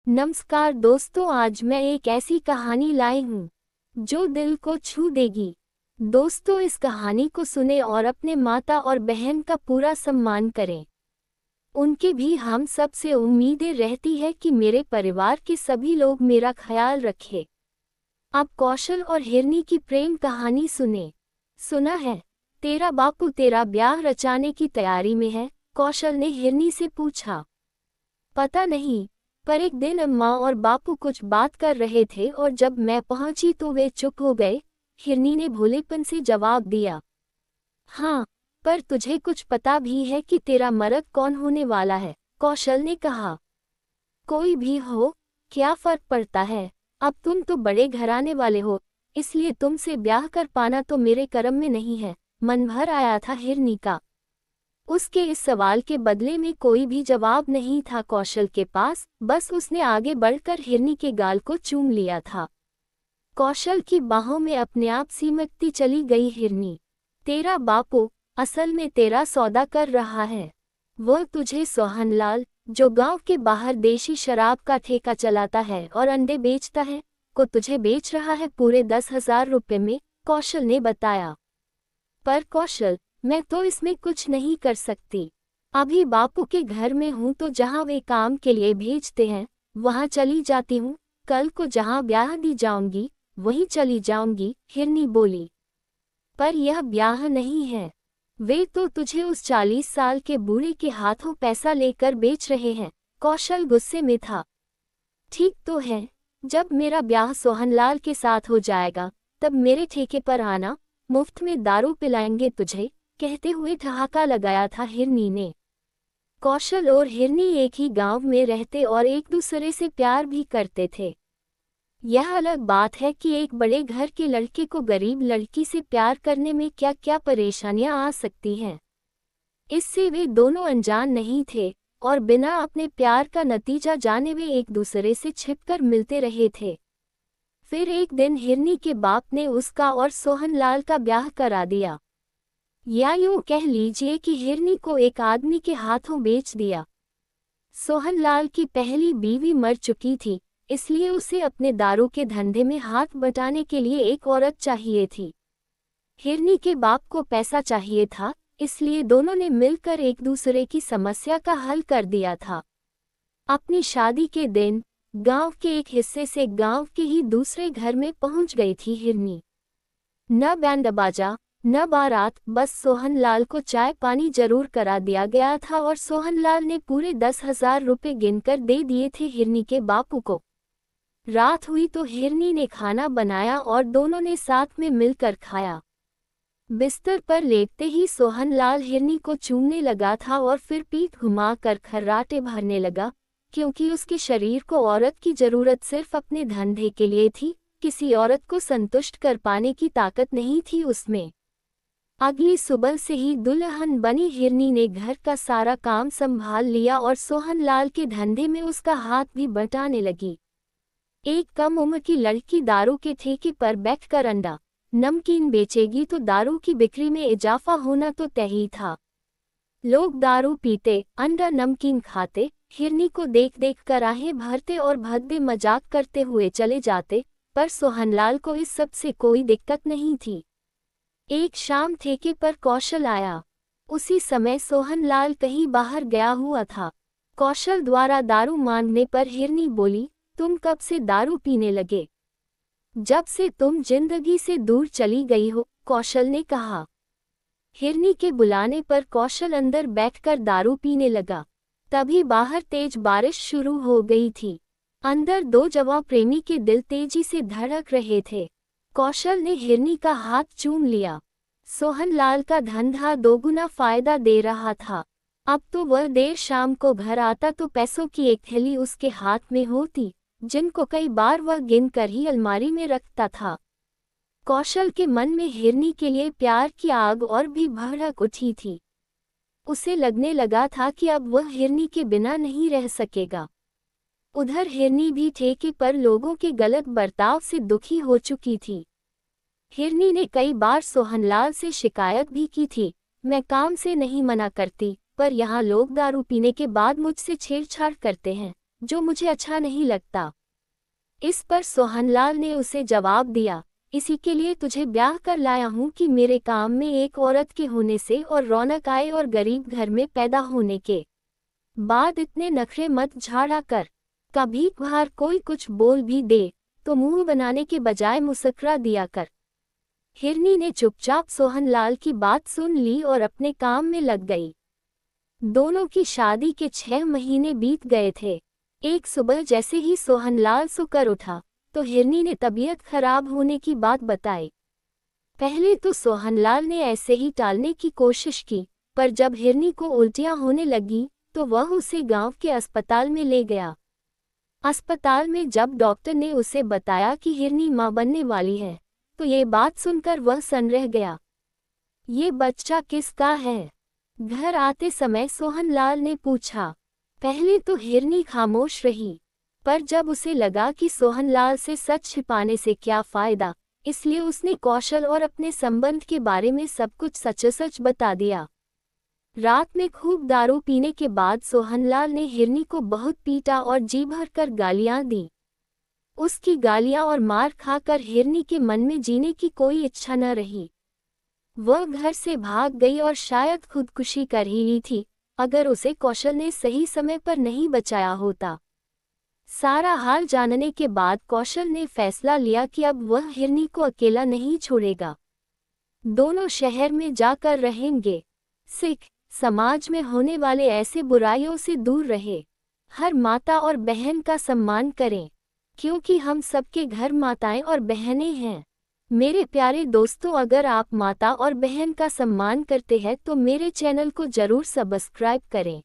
नमस्कार दोस्तों, आज मैं एक ऐसी कहानी लाई हूँ जो दिल को छू देगी। दोस्तों, इस कहानी को सुने और अपने माता और बहन का पूरा सम्मान करें। उनके भी हम सब से उम्मीदें रहती है कि मेरे परिवार के सभी लोग मेरा ख्याल रखें। अब कौशल और हिरनी की प्रेम कहानी सुने। सुना है तेरा बापू तेरा ब्याह रचाने की तैयारी में है? कौशल ने हिरनी से पूछा। पता नहीं, पर एक दिन अम्मा और बापू कुछ बात कर रहे थे और जब मैं पहुंची तो वे चुप हो गए। हिरनी ने भोलेपन से जवाब दिया। हाँ, पर तुझे कुछ पता भी है कि तेरा मर्द कौन होने वाला है? कौशल ने कहा। कोई भी हो, क्या फर्क पड़ता है? अब तुम तो बड़े घराने वाले हो, इसलिए तुमसे ब्याह कर पाना तो मेरे कर्म में नहीं है। मन भर आया था हिरनी का। उसके इस सवाल के बदले में कोई भी जवाब नहीं था कौशल के पास, बस उसने आगे बढ़कर हिरनी के गाल को चूम लिया था। कौशल की बाहों में अपने आप सिमटती चली गई हिरनी। तेरा बापू असल में तेरा सौदा कर रहा है। वह तुझे सोहनलाल, जो गांव के बाहर देशी शराब का ठेका चलाता है और अंडे बेचता है, को तुझे बेच रहा है पूरे 10,000 रुपये में, कौशल ने बताया। पर कौशल, मैं तो इसमें कुछ नहीं कर सकती। अभी बापू के घर में हूँ तो जहाँ वे काम के लिए भेजते हैं वहाँ चली जाती हूँ। कल को जहाँ ब्याह दी जाऊंगी वहीं चली जाऊंगी, हिरनी बोली। पर यह ब्याह नहीं है। वे तो तुझे उस 40 साल के बूढ़े के हाथों पैसा लेकर बेच रहे हैं। कौशल गुस्से में था। ठीक तो है, जब मेरा ब्याह सोहनलाल के साथ हो जाएगा तब मेरे ठेके पर आना, मुफ्त में दारू पिलाएंगे तुझे, कहते हुए ठहाका लगाया था हिरनी ने। कौशल और हिरनी एक ही गांव में रहते और एक दूसरे से प्यार भी करते थे। यह अलग बात है कि एक बड़े घर के लड़के को गरीब लड़की से प्यार करने में क्या क्या परेशानियां आ सकती हैं। इससे वे दोनों अनजान नहीं थे और बिना अपने प्यार का नतीजा जाने वे एक दूसरे से छिपकर मिलते रहे थे। फिर एक दिन हिरनी के बाप ने उसका और सोहनलाल का ब्याह करा दिया। या यूं कह लीजिए कि हिरनी को एक आदमी के हाथों बेच दिया। सोहनलाल की पहली बीवी मर चुकी थी, इसलिए उसे अपने दारू के धंधे में हाथ बटाने के लिए एक औरत चाहिए थी। हिरनी के बाप को पैसा चाहिए था, इसलिए दोनों ने मिलकर एक दूसरे की समस्या का हल कर दिया था। अपनी शादी के दिन गांव के एक हिस्से से गांव के ही दूसरे घर में पहुंच गई थी हिरनी। न बैंड बाजा, न बारात, बस सोहनलाल को चाय पानी जरूर करा दिया गया था और सोहनलाल ने पूरे 10,000 रुपये गिनकर दे दिए थे हिरनी के बापू को। रात हुई तो हिरनी ने खाना बनाया और दोनों ने साथ में मिलकर खाया। बिस्तर पर लेटते ही सोहनलाल हिरनी को चूमने लगा था और फिर पीठ घुमाकर खर्राटे भरने लगा, क्योंकि उसके शरीर को औरत की जरूरत सिर्फ अपने धंधे के लिए थी, किसी औरत को संतुष्ट कर पाने की ताकत नहीं थी उसमें। अगली सुबह से ही दुल्हन बनी हिरनी ने घर का सारा काम संभाल लिया और सोहनलाल के धंधे में उसका हाथ भी बटाने लगी। एक कम उम्र की लड़की दारू के ठेके पर बैठकर अंडा नमकीन बेचेगी तो दारू की बिक्री में इजाफा होना तो तय ही था। लोग दारू पीते, अंडा नमकीन खाते, हिरनी को देख देख कर आहें भरते और भद्दे मजाक करते हुए चले जाते, पर सोहनलाल को इस सब से कोई दिक्कत नहीं थी। एक शाम ठेके पर कौशल आया। उसी समय सोहनलाल कहीं बाहर गया हुआ था। कौशल द्वारा दारू मांगने पर हिरनी बोली, तुम कब से दारू पीने लगे? जब से तुम जिंदगी से दूर चली गई हो, कौशल ने कहा। हिरनी के बुलाने पर कौशल अंदर बैठकर दारू पीने लगा। तभी बाहर तेज बारिश शुरू हो गई थी। अंदर दो जवां प्रेमी के दिल तेजी से धड़क रहे थे। कौशल ने हिरनी का हाथ चूम लिया। सोहनलाल का धंधा दोगुना फायदा दे रहा था। अब तो वह देर शाम को घर आता तो पैसों की एक थैली उसके हाथ में होती, जिनको कई बार वह गिनकर ही अलमारी में रखता था। कौशल के मन में हिरनी के लिए प्यार की आग और भी भड़क उठी थी। उसे लगने लगा था कि अब वह हिरनी के बिना नहीं रह सकेगा। उधर हिरनी भी ठेके पर लोगों के गलत बर्ताव से दुखी हो चुकी थी। हिरनी ने कई बार सोहनलाल से शिकायत भी की थी, मैं काम से नहीं मना करती, पर यहाँ लोग दारू पीने के बाद मुझसे छेड़छाड़ करते हैं, जो मुझे अच्छा नहीं लगता। इस पर सोहनलाल ने उसे जवाब दिया, इसी के लिए तुझे ब्याह कर लाया हूँ कि मेरे काम में एक औरत के होने से और रौनक आए और गरीब घर में पैदा होने के बाद इतने नखरे मत झाड़ा कर। कभी बाहर कोई कुछ बोल भी दे तो मुंह बनाने के बजाय मुस्कुरा दिया कर। हिरनी ने चुपचाप सोहनलाल की बात सुन ली और अपने काम में लग गई। दोनों की शादी के 6 महीने बीत गए थे। एक सुबह जैसे ही सोहनलाल सोकर उठा तो हिरनी ने तबीयत खराब होने की बात बताई। पहले तो सोहनलाल ने ऐसे ही टालने की कोशिश की, पर जब हिरनी को उल्टियां होने लगी तो वह उसे गांव के अस्पताल में ले गया। अस्पताल में जब डॉक्टर ने उसे बताया कि हिरनी मां बनने वाली है तो ये बात सुनकर वह सन रह गया। ये बच्चा किसका है? घर आते समय सोहनलाल ने पूछा। पहले तो हिरनी खामोश रही, पर जब उसे लगा कि सोहनलाल से सच छिपाने से क्या फायदा, इसलिए उसने कौशल और अपने संबंध के बारे में सब कुछ सच बता दिया। रात में खूब दारू पीने के बाद सोहनलाल ने हिरनी को बहुत पीटा और जी भर कर गालियां दी। उसकी गालियां और मार खाकर हिरनी के मन में जीने की कोई इच्छा न रही। वह घर से भाग गई और शायद खुदकुशी कर ही ली थी, अगर उसे कौशल ने सही समय पर नहीं बचाया होता। सारा हाल जानने के बाद कौशल ने फैसला लिया कि अब वह हिरनी को अकेला नहीं छोड़ेगा। दोनों शहर में जाकर रहेंगे। सिख समाज में होने वाले ऐसे बुराइयों से दूर रहे। हर माता और बहन का सम्मान करें, क्योंकि हम सबके घर माताएं और बहनें हैं। मेरे प्यारे दोस्तों, अगर आप माता और बहन का सम्मान करते हैं तो मेरे चैनल को जरूर सब्सक्राइब करें।